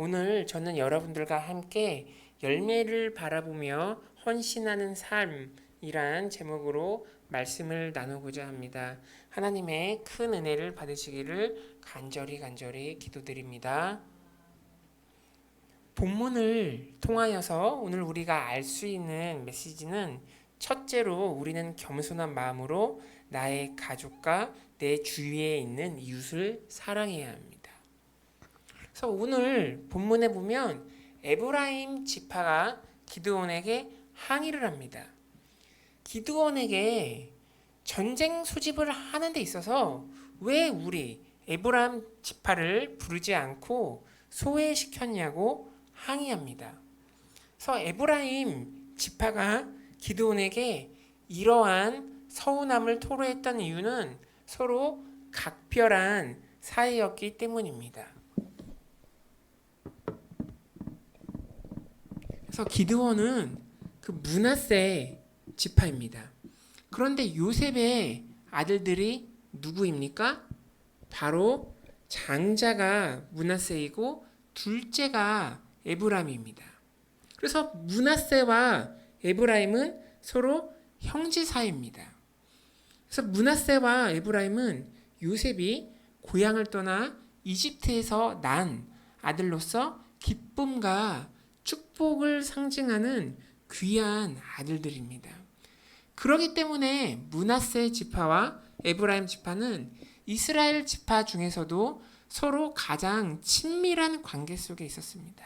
오늘 저는 여러분들과 함께 열매를 바라보며 헌신하는 삶이란 제목으로 말씀을 나누고자 합니다. 하나님의 큰 은혜를 받으시기를 간절히 기도드립니다. 본문을 통하여서 오늘 우리가 알 수 있는 메시지는 첫째로 우리는 겸손한 마음으로 나의 가족과 내 주위에 있는 이웃을 사랑해야 합니다. 그래서 오늘 본문에 보면 에브라임 지파가 기드온에게 항의를 합니다. 기드온에게 전쟁 소집을 하는 데 있어서 왜 우리 에브라임 지파를 부르지 않고 소외시켰냐고 항의합니다. 그래서 에브라임 지파가 기드온에게 이러한 서운함을 토로했던 이유는 서로 각별한 사이였기 때문입니다. 그래서 기드온은 그 므낫세 지파입니다. 그런데 요셉의 아들들이 누구입니까? 바로 장자가 므낫세이고 둘째가 에브라임입니다. 그래서 므낫세와 에브라임은 서로 형제 사이입니다. 그래서 므낫세와 에브라임은 요셉이 고향을 떠나 이집트에서 난 아들로서 기쁨과 축복을 상징하는 귀한 아들들입니다. 그렇기 때문에 므낫세 지파와 에브라임 지파는 이스라엘 지파 중에서도 서로 가장 친밀한 관계 속에 있었습니다.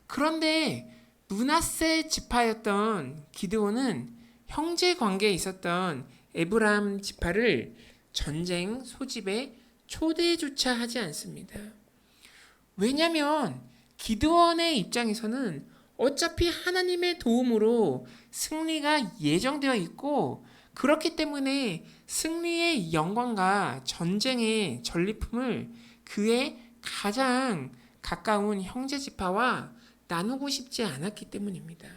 그런데 므낫세 지파였던 기드온은 형제 관계에 있었던 에브라임 지파를 전쟁 소집에 초대조차 하지 않습니다. 왜냐하면 기드온의 입장에서는 어차피 하나님의 도움으로 승리가 예정되어 있고 그렇기 때문에 승리의 영광과 전쟁의 전리품을 그의 가장 가까운 형제 지파와 나누고 싶지 않았기 때문입니다.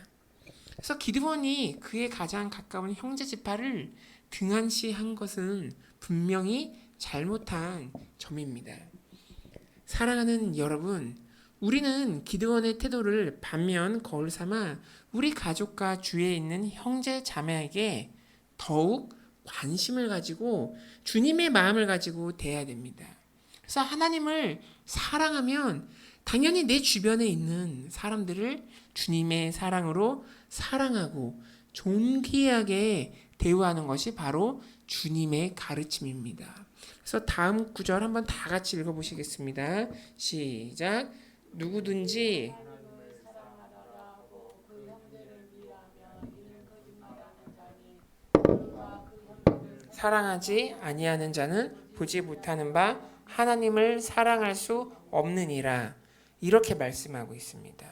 그래서 기드온이 그의 가장 가까운 형제 지파를 등한시한 것은 분명히 잘못한 점입니다. 사랑하는 여러분, 우리는 기드온의 태도를 반면 거울 삼아 우리 가족과 주위에 있는 형제 자매에게 더욱 관심을 가지고 주님의 마음을 가지고 대해야 됩니다. 그래서 하나님을 사랑하면 당연히 내 주변에 있는 사람들을 주님의 사랑으로 사랑하고 존귀하게 대우하는 것이 바로 주님의 가르침입니다. 그래서 다음 구절 한번 다 같이 읽어보시겠습니다. 시작. 누구든지 사랑하지 아니하는 자는 보지 못하는 바 하나님을 사랑할 수 없느니라. 이렇게 말씀하고 있습니다.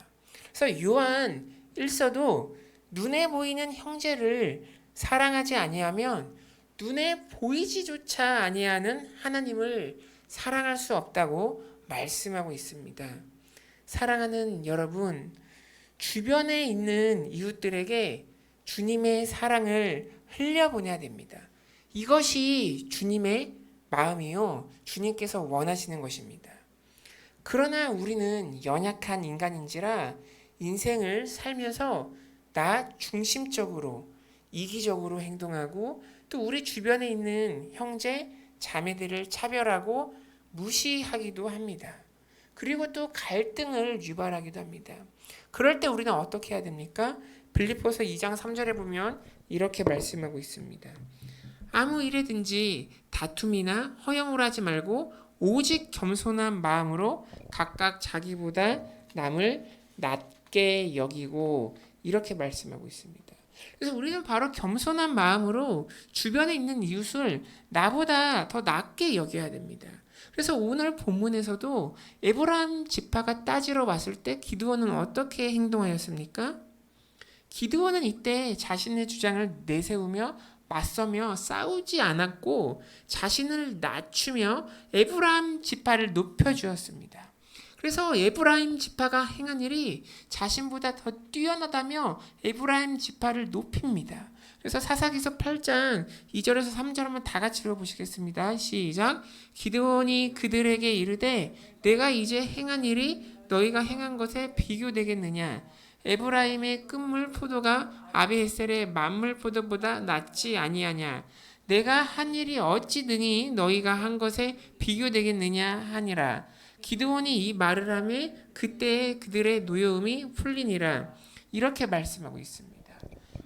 그래서 요한 1서도 눈에 보이는 형제를 사랑하지 아니하면 눈에 보이지조차 아니하는 하나님을 사랑할 수 없다고 말씀하고 있습니다. 사랑하는 여러분, 주변에 있는 이웃들에게 주님의 사랑을 흘려보내야 됩니다. 이것이 주님의 마음이요, 주님께서 원하시는 것입니다. 그러나 우리는 연약한 인간인지라 인생을 살면서 나 중심적으로 이기적으로 행동하고 또 우리 주변에 있는 형제 자매들을 차별하고 무시하기도 합니다. 그리고 또 갈등을 유발하기도 합니다. 그럴 때 우리는 어떻게 해야 됩니까? 빌립보서 2장 3절에 보면 이렇게 말씀하고 있습니다. 아무 일에든지 다툼이나 허영을 하지 말고 오직 겸손한 마음으로 각각 자기보다 남을 낮게 여기고 이렇게 말씀하고 있습니다. 그래서 우리는 바로 겸손한 마음으로 주변에 있는 이웃을 나보다 더 낮게 여겨야 됩니다. 그래서 오늘 본문에서도 에브라임 지파가 따지러 왔을 때 기드온은 어떻게 행동하였습니까? 기드온은 이때 자신의 주장을 내세우며 맞서며 싸우지 않았고 자신을 낮추며 에브라임 지파를 높여주었습니다. 그래서 에브라임 지파가 행한 일이 자신보다 더 뛰어나다며 에브라임 지파를 높입니다. 그래서 사사기서 8장 2절에서 3절 한번 다 같이 읽어보시겠습니다. 시작. 기드온이 그들에게 이르되 내가 이제 행한 일이 너희가 행한 것에 비교되겠느냐? 에브라임의 끝물 포도가 아비에셀의 만물 포도보다 낫지 아니하냐? 내가 한 일이 어찌 능히 너희가 한 것에 비교되겠느냐 하니라. 기드온이 이 말을 하며 그때에 그들의 노여움이 풀리니라. 이렇게 말씀하고 있습니다.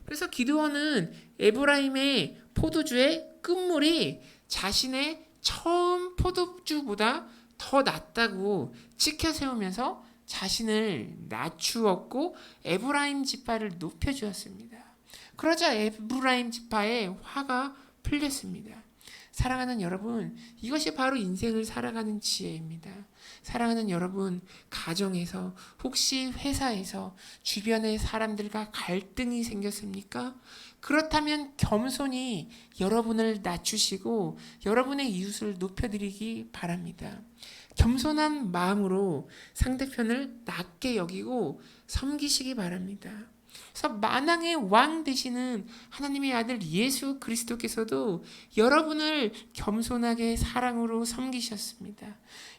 그래서 기드온은 에브라임의 포도주의 끝물이 자신의 처음 포도주보다 더 낫다고 치켜 세우면서 자신을 낮추었고 에브라임 지파를 높여주었습니다. 그러자 에브라임 지파의 화가 풀렸습니다. 사랑하는 여러분, 이것이 바로 인생을 살아가는 지혜입니다. 사랑하는 여러분, 가정에서 혹시 회사에서 주변의 사람들과 갈등이 생겼습니까? 그렇다면 겸손히 여러분을 낮추시고 여러분의 이웃을 높여드리기 바랍니다. 겸손한 마음으로 상대편을 낮게 여기고 섬기시기 바랍니다. 그래서 만왕의 왕 되시는 하나님의 아들 예수 그리스도께서도 여러분을 겸손하게 사랑으로 섬기셨습니다.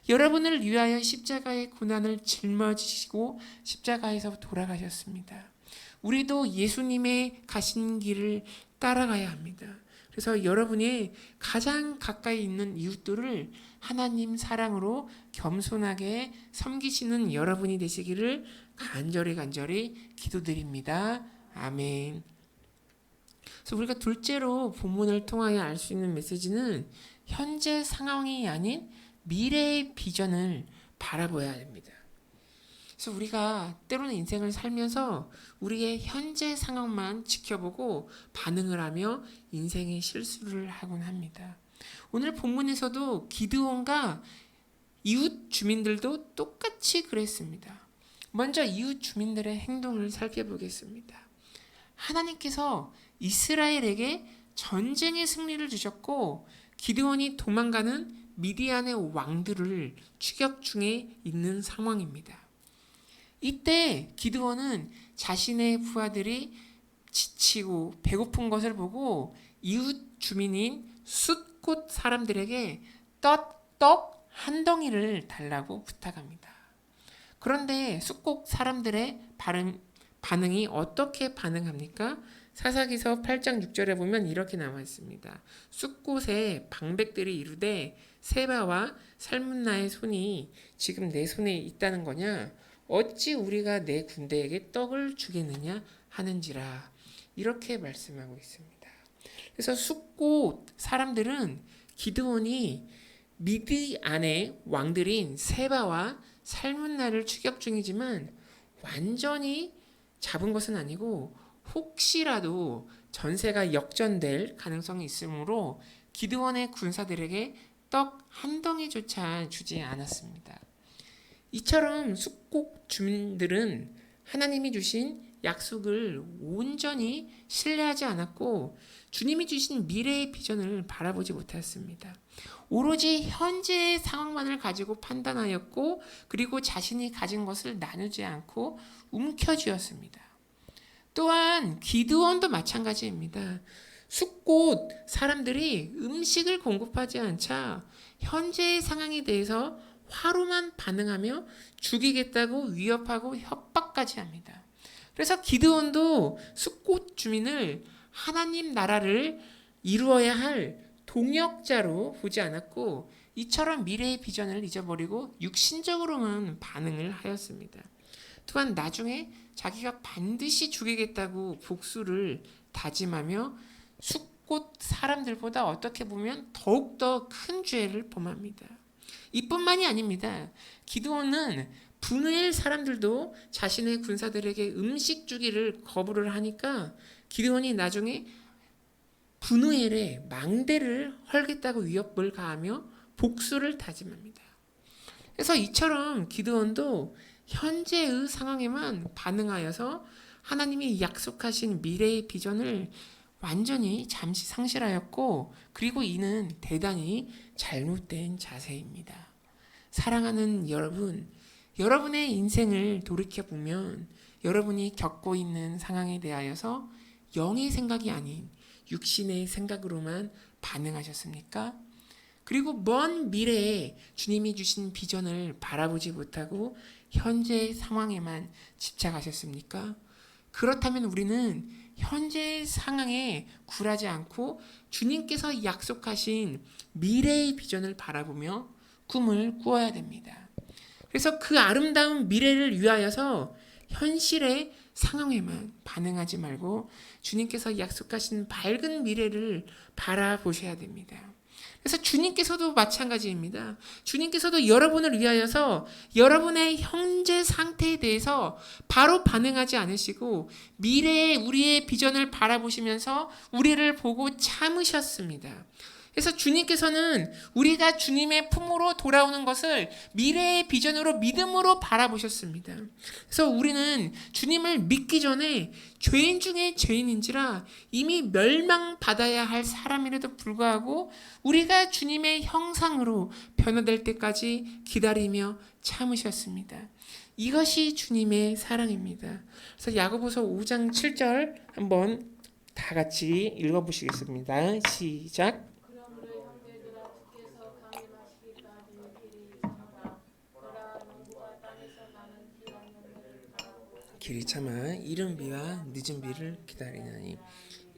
여러분을 위하여 십자가의 고난을 짊어지시고 십자가에서 돌아가셨습니다. 우리도 예수님의 가신 길을 따라가야 합니다. 그래서 여러분의 가장 가까이 있는 이웃들을 하나님 사랑으로 겸손하게 섬기시는 여러분이 되시기를 간절히 기도드립니다. 아멘. 그래서 우리가 둘째로 본문을 통하여 알 수 있는 메시지는 현재 상황이 아닌 미래의 비전을 바라봐야 합니다. 그래서 우리가 때로는 인생을 살면서 우리의 현재 상황만 지켜보고 반응을 하며 인생의 실수를 하곤 합니다. 오늘 본문에서도 기드온과 이웃 주민들도 똑같이 그랬습니다. 먼저 이웃 주민들의 행동을 살펴보겠습니다. 하나님께서 이스라엘에게 전쟁의 승리를 주셨고 기드온이 도망가는 미디안의 왕들을 추격 중에 있는 상황입니다. 이때 기드온은 자신의 부하들이 지치고 배고픈 것을 보고 이웃 주민인 숫곳 사람들에게 떡 한 덩이를 달라고 부탁합니다. 그런데 숫곳 사람들의 반응이 어떻게 반응합니까? 사사기서 8장 6절에 보면 이렇게 나와 있습니다. 숫곳에 방백들이 이르되 세바와 살문나의 손이 지금 내 손에 있다는 거냐? 어찌 우리가 내 군대에게 떡을 주겠느냐 하는지라. 이렇게 말씀하고 있습니다. 그래서 숫곳 사람들은 기드온이 미디안의 왕들인 세바와 살문나를 추격 중이지만 완전히 잡은 것은 아니고 혹시라도 전세가 역전될 가능성이 있으므로 기드온의 군사들에게 떡 한 덩이조차 주지 않았습니다. 이처럼 숫곳 주민들은 하나님이 주신 약속을 온전히 신뢰하지 않았고 주님이 주신 미래의 비전을 바라보지 못했습니다. 오로지 현재의 상황만을 가지고 판단하였고 그리고 자신이 가진 것을 나누지 않고 움켜쥐었습니다. 또한 기드온도 마찬가지입니다. 숫곳 사람들이 음식을 공급하지 않자 현재의 상황에 대해서 화로만 반응하며 죽이겠다고 위협하고 협박까지 합니다. 그래서 기드온도 숫곳 주민을 하나님 나라를 이루어야 할 동역자로 보지 않았고 이처럼 미래의 비전을 잊어버리고 육신적으로만 반응을 하였습니다. 또한 나중에 자기가 반드시 죽이겠다고 복수를 다짐하며 숫곳 사람들보다 어떻게 보면 더욱더 큰 죄를 범합니다. 이뿐만이 아닙니다. 기드온은 분우엘 사람들도 자신의 군사들에게 음식 주기를 거부를 하니까 기드온이 나중에 분우엘의 망대를 헐겠다고 위협을 가하며 복수를 다짐합니다. 그래서 이처럼 기드온도 현재의 상황에만 반응하여서 하나님이 약속하신 미래의 비전을 완전히 잠시 상실하였고 그리고 이는 대단히 잘못된 자세입니다. 사랑하는 여러분, 여러분의 인생을 돌이켜보면 여러분이 겪고 있는 상황에 대하여서 영의 생각이 아닌 육신의 생각으로만 반응하셨습니까? 그리고 먼 미래에 주님이 주신 비전을 바라보지 못하고 현재 상황에만 집착하셨습니까? 그렇다면 우리는 현재 상황에 굴하지 않고 주님께서 약속하신 미래의 비전을 바라보며 꿈을 꾸어야 됩니다. 그래서 그 아름다운 미래를 위하여서 현실의 상황에만 반응하지 말고 주님께서 약속하신 밝은 미래를 바라보셔야 됩니다. 그래서 주님께서도 마찬가지입니다. 주님께서도 여러분을 위하여서 여러분의 현재 상태에 대해서 바로 반응하지 않으시고 미래의 우리의 비전을 바라보시면서 우리를 보고 참으셨습니다. 그래서 주님께서는 우리가 주님의 품으로 돌아오는 것을 미래의 비전으로 믿음으로 바라보셨습니다. 그래서 우리는 주님을 믿기 전에 죄인 중에 죄인인지라 이미 멸망받아야 할 사람이라도 불구하고 우리가 주님의 형상으로 변화될 때까지 기다리며 참으셨습니다. 이것이 주님의 사랑입니다. 그래서 야고보서 5장 7절 한번 다 같이 읽어보시겠습니다. 시작. 길이 참아 이른 비와 늦은 비를 기다리나니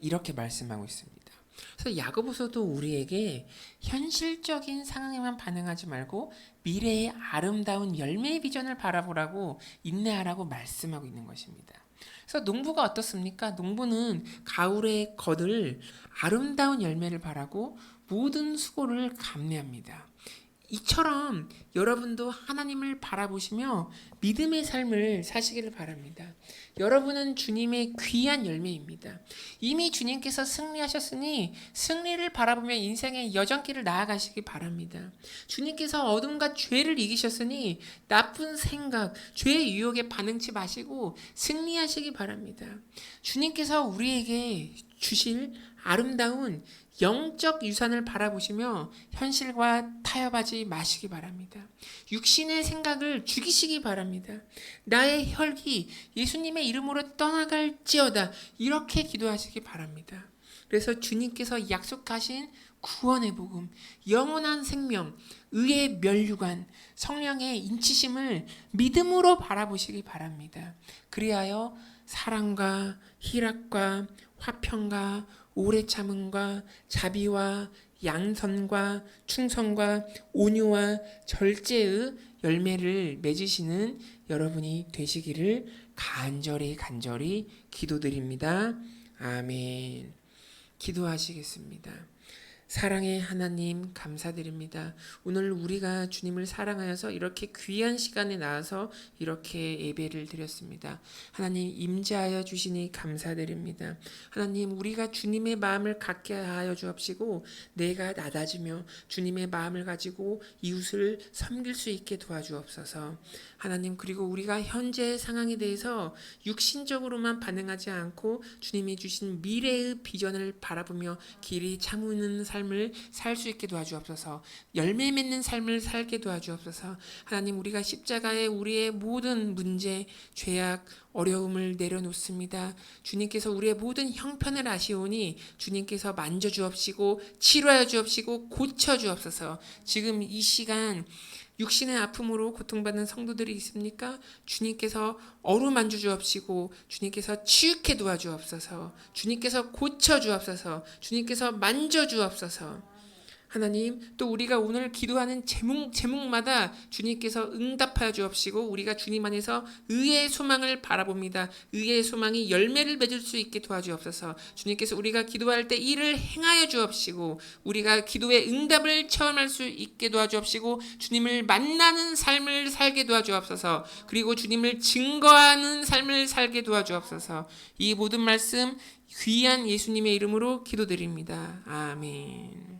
이렇게 말씀하고 있습니다. 그래서 야고보서도 우리에게 현실적인 상황에만 반응하지 말고 미래의 아름다운 열매의 비전을 바라보라고 인내하라고 말씀하고 있는 것입니다. 그래서 농부가 어떻습니까? 농부는 가을에 거둘 아름다운 열매를 바라고 모든 수고를 감내합니다. 이처럼 여러분도 하나님을 바라보시며 믿음의 삶을 사시기를 바랍니다. 여러분은 주님의 귀한 열매입니다. 이미 주님께서 승리하셨으니 승리를 바라보며 인생의 여정길을 나아가시기 바랍니다. 주님께서 어둠과 죄를 이기셨으니 나쁜 생각, 죄의 유혹에 반응치 마시고 승리하시기 바랍니다. 주님께서 우리에게 주실 아름다운 영적 유산을 바라보시며 현실과 타협하지 마시기 바랍니다. 육신의 생각을 죽이시기 바랍니다. 나의 혈기 예수님의 이름으로 떠나갈지어다 이렇게 기도하시기 바랍니다. 그래서 주님께서 약속하신 구원의 복음, 영원한 생명, 의의 면류관, 성령의 인치심을 믿음으로 바라보시기 바랍니다. 그리하여 사랑과 희락과 화평과 오래 참음과 자비와 양선과 충성과 온유와 절제의 열매를 맺으시는 여러분이 되시기를 간절히 기도드립니다. 아멘. 기도하시겠습니다. 사랑의 하나님 감사드립니다. 오늘 우리가 주님을 사랑하여서 이렇게 귀한 시간에 나와서 이렇게 예배를 드렸습니다. 하나님 임재하여 주시니 감사드립니다. 하나님 우리가 주님의 마음을 갖게 하여 주옵시고 내가 낮아지며 주님의 마음을 가지고 이웃을 섬길 수 있게 도와주옵소서. 하나님 그리고 우리가 현재의 상황에 대해서 육신적으로만 반응하지 않고 주님이 주신 미래의 비전을 바라보며 길이 참으는 삶을 살 수 있게 도와주옵소서. 열매 맺는 삶을 살게 도와주옵소서. 하나님 우리가 십자가에 우리의 모든 문제, 죄악, 어려움을 내려놓습니다. 주님께서 우리의 모든 형편을 아시오니 주님께서 만져주옵시고 치료하여 주옵시고 고쳐주옵소서. 지금 이 시간 육신의 아픔으로 고통받는 성도들이 있습니까? 주님께서 어루만져 주옵시고 주님께서 치유케 도와주옵소서. 주님께서 고쳐 주옵소서. 주님께서 만져 주옵소서. 하나님 또 우리가 오늘 기도하는 제목마다 주님께서 응답하여 주옵시고 우리가 주님 안에서 의의 소망을 바라봅니다. 의의 소망이 열매를 맺을 수 있게 도와주옵소서. 주님께서 우리가 기도할 때 이를 행하여 주옵시고 우리가 기도의 응답을 체험할 수 있게 도와주옵시고 주님을 만나는 삶을 살게 도와주옵소서. 그리고 주님을 증거하는 삶을 살게 도와주옵소서. 이 모든 말씀 귀한 예수님의 이름으로 기도드립니다. 아멘.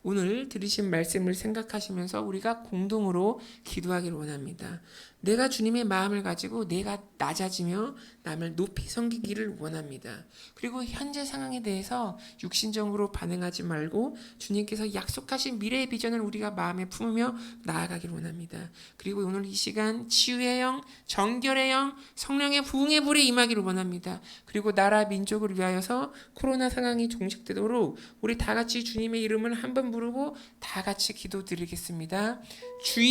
오늘 들으신 말씀을 생각하시면서 우리가 공동으로 기도하기를 원합니다. 내가 주님의 마음을 가지고 내가 낮아지며 남을 높이 섬기기를 원합니다. 그리고 현재 상황에 대해서 육신적으로 반응하지 말고 주님께서 약속하신 미래의 비전을 우리가 마음에 품으며 나아가기를 원합니다. 그리고 오늘 이 시간 치유의 영, 정결의 영, 성령의 부흥의 불에 임하기를 원합니다. 그리고 나라 민족을 위하여서 코로나 상황이 종식되도록 우리 다 같이 주님의 이름을 한번 부르고 다 같이 기도드리겠습니다. 주여